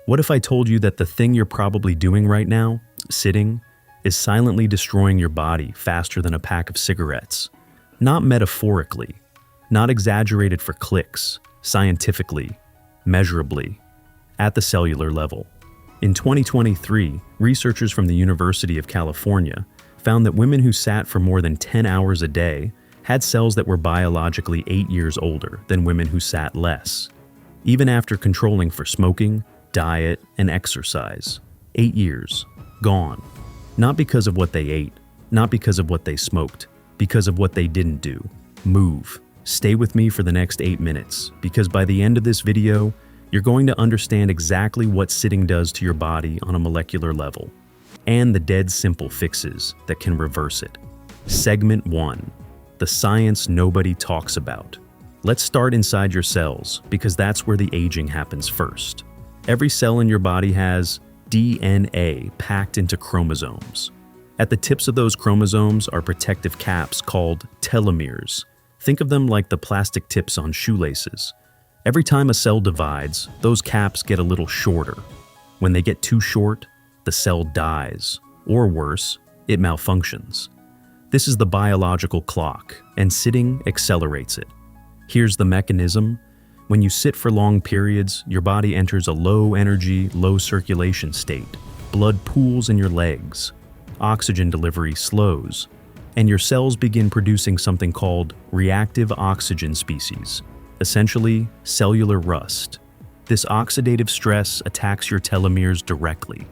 What if I told you that the thing you're probably doing right now, sitting, is silently destroying your body faster than a pack of cigarettes? Not metaphorically, not exaggerated for clicks, scientifically, measurably, at the cellular level. In 2023, researchers from the University of California found that women who sat for more than 10 hours a day had cells that were biologically 8 years older than women who sat less. Even after controlling for smoking, diet, and exercise. 8 years, gone. Not because of what they ate, not because of what they smoked, because of what they didn't do. Move. Stay with me for the next 8 minutes, because by the end of this video, you're going to understand exactly what sitting does to your body on a molecular level, and the dead simple fixes that can reverse it. Segment 1. The science nobody talks about. Let's start inside your cells, because that's where the aging happens first. Every cell in your body has DNA packed into chromosomes. At the tips of those chromosomes are protective caps called telomeres. Think of them like the plastic tips on shoelaces. Every time a cell divides, those caps get a little shorter. When they get too short, the cell dies, or worse, it malfunctions. This is the biological clock, and sitting accelerates it. Here's the mechanism. When you sit for long periods, your body enters a low-energy, low-circulation state. Blood pools in your legs. Oxygen delivery slows, and your cells begin producing something called reactive oxygen species, essentially cellular rust. This oxidative stress attacks your telomeres directly.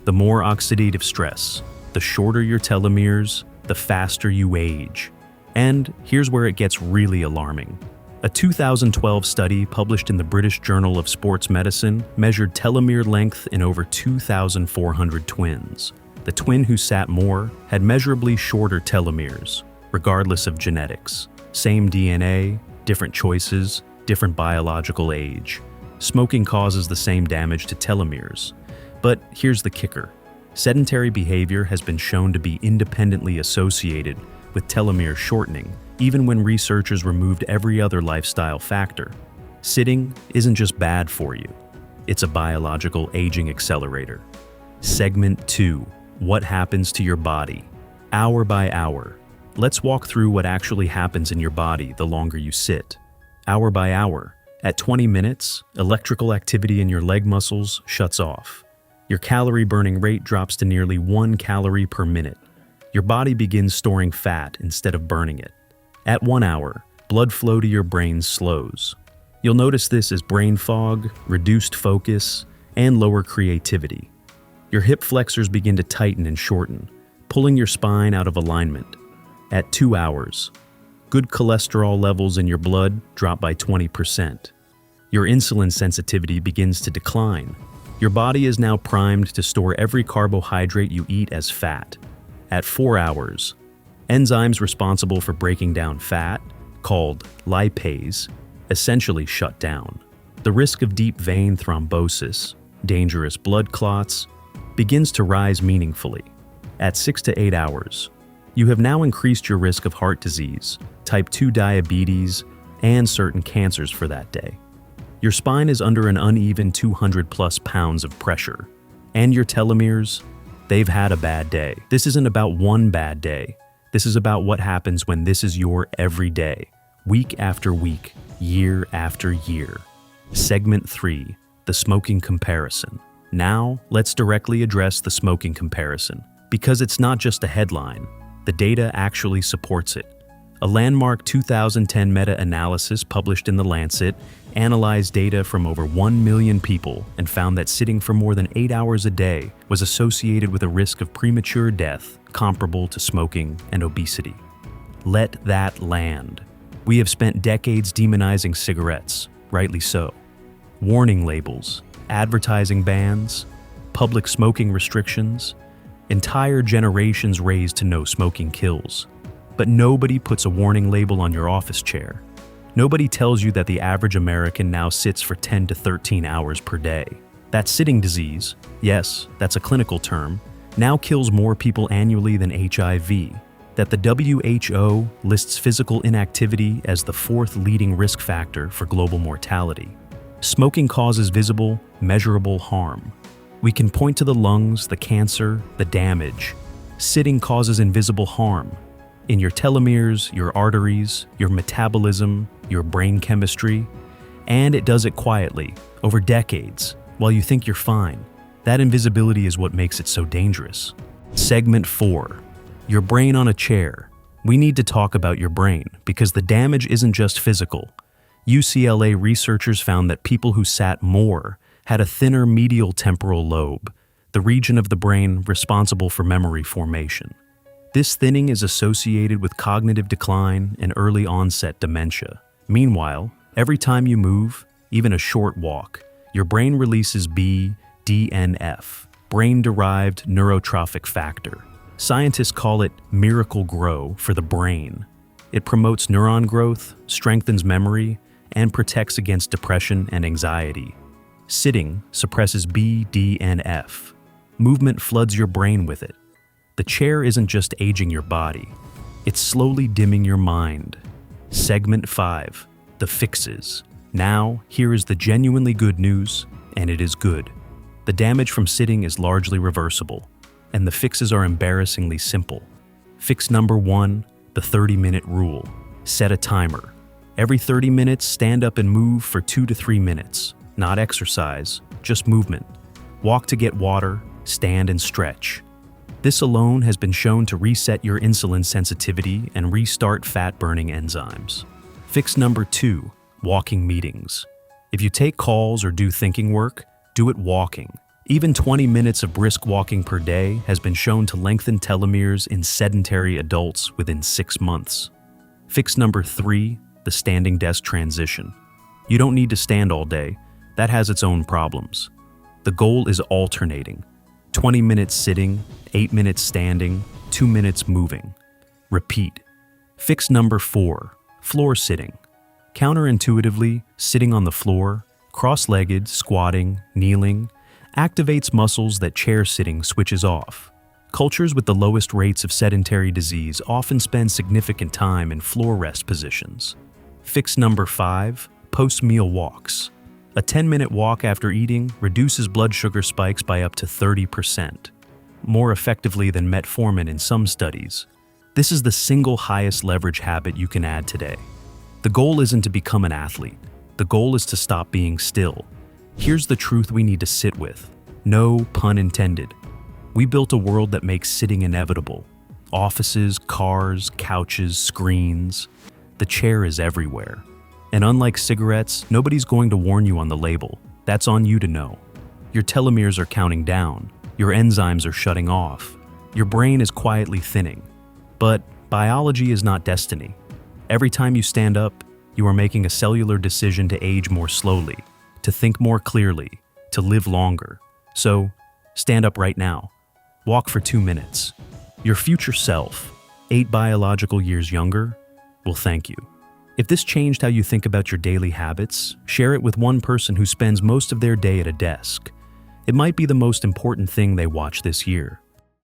The more oxidative stress, the shorter your telomeres, the faster you age. And here's where it gets really alarming. A 2012 study published in the British Journal of Sports Medicine measured telomere length in over 2,400 twins. The twin who sat more had measurably shorter telomeres, regardless of genetics. Same DNA, different choices, different biological age. Smoking causes the same damage to telomeres. But here's the kicker. Sedentary behavior has been shown to be independently associated with telomere shortening, even when researchers removed every other lifestyle factor. Sitting isn't just bad for you. It's a biological aging accelerator. Segment 2. What happens to your body? Hour by hour. Let's walk through what actually happens in your body the longer you sit. Hour by hour. At 20 minutes, electrical activity in your leg muscles shuts off. Your calorie burning rate drops to nearly 1 calorie per minute. Your body begins storing fat instead of burning it. At 1 hour, blood flow to your brain slows. You'll notice this as brain fog, reduced focus, and lower creativity. Your hip flexors begin to tighten and shorten, pulling your spine out of alignment. At 2 hours, good cholesterol levels in your blood drop by 20%. Your insulin sensitivity begins to decline. Your body is now primed to store every carbohydrate you eat as fat. At 4 hours, enzymes responsible for breaking down fat, called lipase, essentially shut down. The risk of deep vein thrombosis, dangerous blood clots, begins to rise meaningfully. At 6 to 8 hours, you have now increased your risk of heart disease, type 2 diabetes, and certain cancers for that day. Your spine is under an uneven 200 plus pounds of pressure, and your telomeres, they've had a bad day. This isn't about one bad day. This is about what happens when this is your everyday, week after week, year after year. Segment 3, the smoking comparison. Now, let's directly address the smoking comparison, because it's not just a headline. The data actually supports it. A landmark 2010 meta-analysis published in The Lancet analyzed data from over 1 million people and found that sitting for more than 8 hours a day was associated with a risk of premature death comparable to smoking and obesity. Let that land. We have spent decades demonizing cigarettes, rightly so. Warning labels, advertising bans, public smoking restrictions, entire generations raised to know smoking kills. But nobody puts a warning label on your office chair. Nobody tells you that the average American now sits for 10 to 13 hours per day. That sitting disease, yes, that's a clinical term, now kills more people annually than HIV. That the WHO lists physical inactivity as the 4th leading risk factor for global mortality. Smoking causes visible, measurable harm. We can point to the lungs, the cancer, the damage. Sitting causes invisible harm in your telomeres, your arteries, your metabolism, your brain chemistry, and it does it quietly, over decades, while you think you're fine. That invisibility is what makes it so dangerous. Segment 4. Your brain on a chair. We need to talk about your brain because the damage isn't just physical. UCLA researchers found that people who sat more had a thinner medial temporal lobe, the region of the brain responsible for memory formation. This thinning is associated with cognitive decline and early onset dementia. Meanwhile, every time you move, even a short walk, your brain releases BDNF, brain-derived neurotrophic factor. Scientists call it miracle grow for the brain. It promotes neuron growth, strengthens memory, and protects against depression and anxiety. Sitting suppresses BDNF. Movement floods your brain with it. The chair isn't just aging your body, it's slowly dimming your mind. Segment 5. The fixes. Now, here is the genuinely good news, and it is good. The damage from sitting is largely reversible, and the fixes are embarrassingly simple. Fix number 1, the 30-minute rule. Set a timer. Every 30 minutes, stand up and move for 2 to 3 minutes. Not exercise, just movement. Walk to get water, stand and stretch. This alone has been shown to reset your insulin sensitivity and restart fat-burning enzymes. Fix number 2, walking meetings. If you take calls or do thinking work, do it walking. Even 20 minutes of brisk walking per day has been shown to lengthen telomeres in sedentary adults within 6 months. Fix number 3, the standing desk transition. You don't need to stand all day. That has its own problems. The goal is alternating. 20 minutes sitting, 8 minutes standing, 2 minutes moving. Repeat. Fix number 4, floor sitting. Counterintuitively, sitting on the floor, cross-legged, squatting, kneeling, activates muscles that chair sitting switches off. Cultures with the lowest rates of sedentary disease often spend significant time in floor rest positions. Fix number 5, post-meal walks. A 10-minute walk after eating reduces blood sugar spikes by up to 30%, more effectively than metformin in some studies. This is the single highest leverage habit you can add today. The goal isn't to become an athlete. The goal is to stop being still. Here's the truth we need to sit with. No pun intended. We built a world that makes sitting inevitable. Offices, cars, couches, screens. The chair is everywhere. And unlike cigarettes, nobody's going to warn you on the label. That's on you to know. Your telomeres are counting down. Your enzymes are shutting off. Your brain is quietly thinning. But biology is not destiny. Every time you stand up, you are making a cellular decision to age more slowly, to think more clearly, to live longer. So, stand up right now. Walk for 2 minutes. Your future self, 8 biological years younger, will thank you. If this changed how you think about your daily habits, share it with one person who spends most of their day at a desk. It might be the most important thing they watch this year.